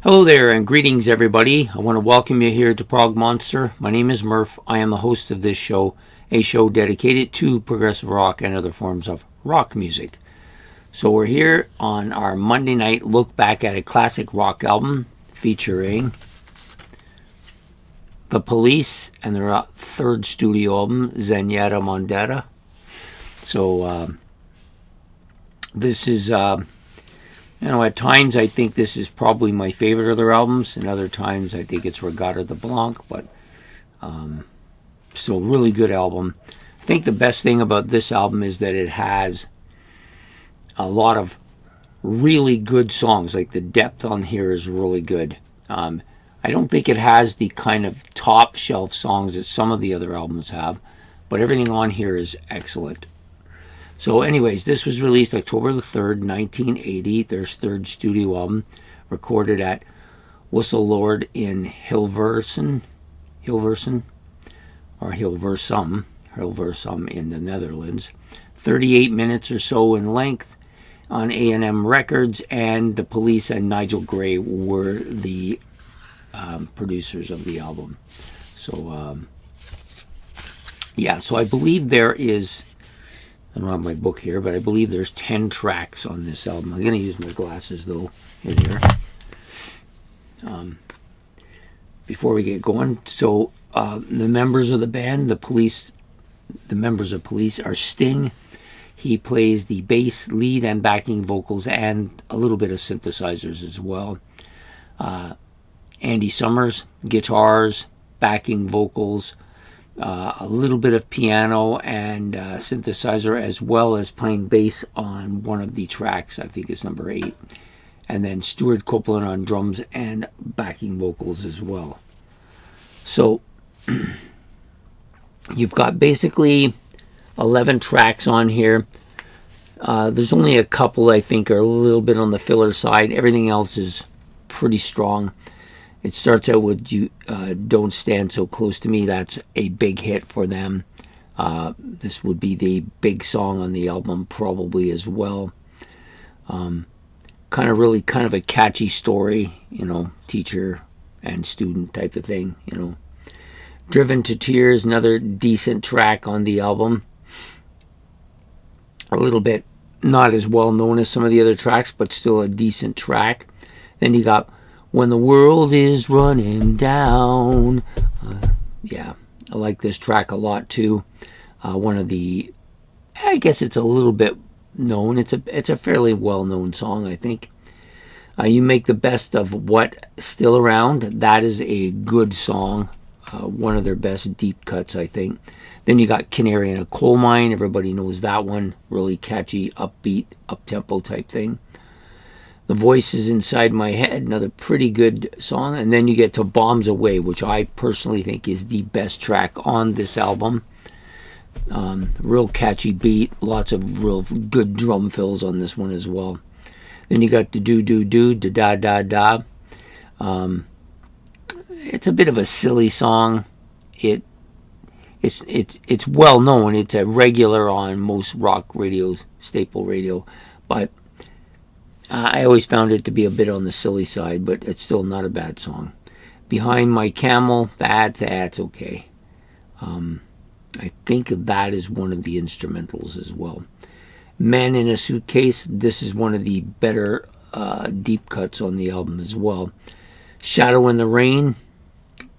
Hello there and greetings everybody. I want to welcome you here to Prog Monster. My name is Murph. I am the host of this show, a show dedicated to progressive rock and other forms of rock music. So we're here on our Monday night look back at a classic rock album featuring The Police and their third studio album, Zenyatta Mondatta. So this is at times I think this is probably my favorite of their albums, and other times I think it's Regatta de Blanc, but still really good album. I think the best thing about this album is that it has a lot of really good songs. Like the depth on here is really good. I don't think it has the kind of top shelf songs that some of the other albums have, but everything on here is excellent. So anyways, this was released October the 3rd, 1980, their third studio album, recorded at Whistle Lord in Hilversum in the Netherlands. 38 minutes or so in length on A&M Records, and The Police and Nigel Gray were the producers of the album. So, so I believe there is... I don't have my book here, but I believe there's 10 tracks on this album. I'm going to use my glasses, though, in here. Before we get going, so the members of the band, the members of Police are Sting. He plays the bass, lead, and backing vocals, and a little bit of synthesizers as well. Andy Summers, guitars, backing vocals, a little bit of piano and synthesizer, as well as playing bass on one of the tracks. I think it's number 8. And then Stuart Copeland on drums and backing vocals as well. So you've got basically 11 tracks on here. There's only a couple I think are a little bit on the filler side. Everything else is pretty strong. It starts out with "You Don't Stand So Close to Me." That's a big hit for them. This would be the big song on the album probably as well. Kind of a catchy story, teacher and student type of thing, Driven to Tears, another decent track on the album. A little bit not as well known as some of the other tracks, but still a decent track. Then you got When the World is Running Down. I like this track a lot too. I guess it's a little bit known. It's a fairly well-known song, I think. You Make the Best of What Still Around. That is a good song. One of their best deep cuts, I think. Then you got Canary in a Coal Mine. Everybody knows that one. Really catchy, upbeat, up-tempo type thing. The Voices Inside My Head, another pretty good song. And then you get to Bombs Away, which I personally think is the best track on this album. Real catchy beat, lots of real good drum fills on this one as well. Then you got the Do Do Do, Da Da Da Da. It's a bit of a silly song. It's well known. It's a regular on most rock radios, staple radio, but I always found it to be a bit on the silly side, but it's still not a bad song. Behind My Camel, that's okay. I think that is one of the instrumentals as well. Man in a Suitcase, this is one of the better deep cuts on the album as well. Shadow in the Rain,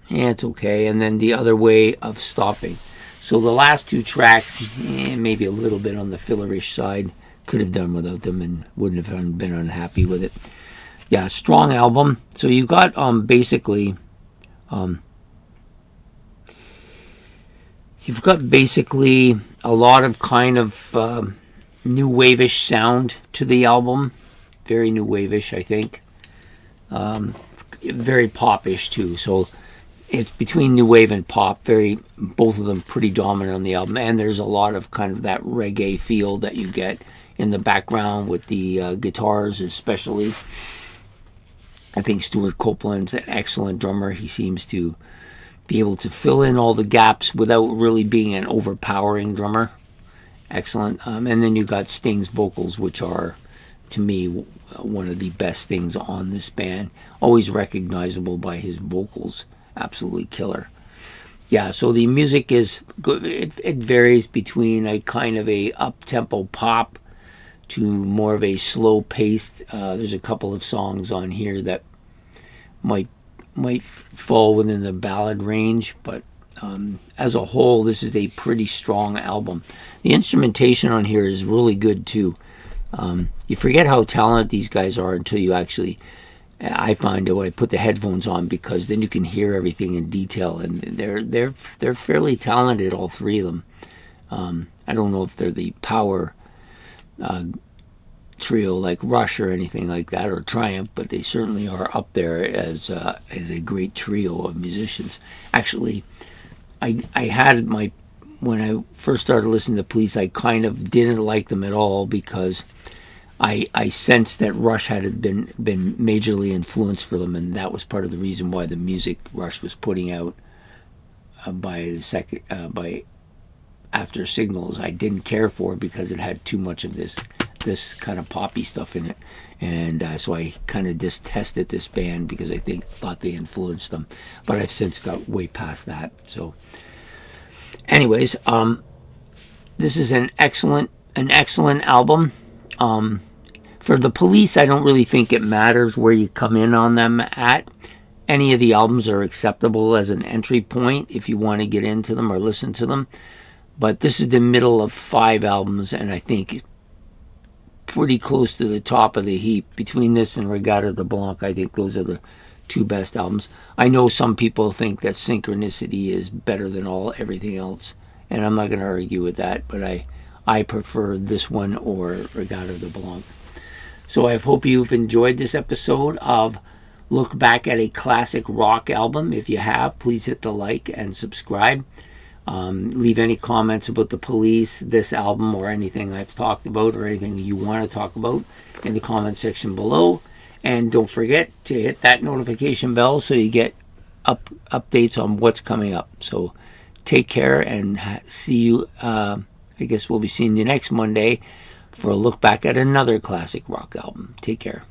it's okay. And then The Other Way of Stopping. So the last two tracks, maybe a little bit on the fillerish side. Could have done without them and wouldn't have been unhappy with it. Yeah, strong album. So you got basically you've got basically a lot of kind of new wave-ish sound to the album. Very new wave-ish, I think. Very pop-ish too. So it's between new wave and pop. Both of them pretty dominant on the album. And there's a lot of kind of that reggae feel that you get in the background with the guitars especially. I think Stuart Copeland's an excellent drummer. He seems to be able to fill in all the gaps without really being an overpowering drummer. Excellent. And then you got Sting's vocals, which are to me, one of the best things on this band. Always recognizable by his vocals. Absolutely killer. Yeah, so the music is good. It varies between a kind of a up-tempo pop to more of a slow-paced. There's a couple of songs on here that might fall within the ballad range, but as a whole, this is a pretty strong album. The instrumentation on here is really good too. You forget how talented these guys are until you actually. I find it when I put the headphones on, because then you can hear everything in detail, and they're fairly talented, all three of them. I don't know if they're the power trio like Rush or anything like that, or Triumph, but they certainly are up there as a great trio of musicians. Actually, I had when I first started listening to Police, I kind of didn't like them at all, because I sensed that Rush had been majorly influenced for them, and that was part of the reason why the music Rush was putting out by After Signals I didn't care for, because it had too much of this kind of poppy stuff in it, and so I kind of detested this band because I thought they influenced them, but I've since got way past that. So anyways, this is an excellent album. For the Police, I don't really think it matters where you come in on them at. Any of the albums are acceptable as an entry point if you want to get into them or listen to them, but this is the middle of 5 albums, and I think pretty close to the top of the heap. Between this and Regatta de Blanc, I think those are the 2 best albums. I know some people think that Synchronicity is better than everything else, and I'm not going to argue with that, but I prefer this one or Regatta de Blanc. So I hope you've enjoyed this episode of Look Back at a Classic Rock Album. If you have, please hit the like and subscribe. Leave any comments about the Police, this album, or anything I've talked about, or anything you want to talk about in the comment section below. And don't forget to hit that notification bell so you get updates on what's coming up. So take care, and see you. I guess we'll be seeing you next Monday for a look back at another classic rock album. Take care.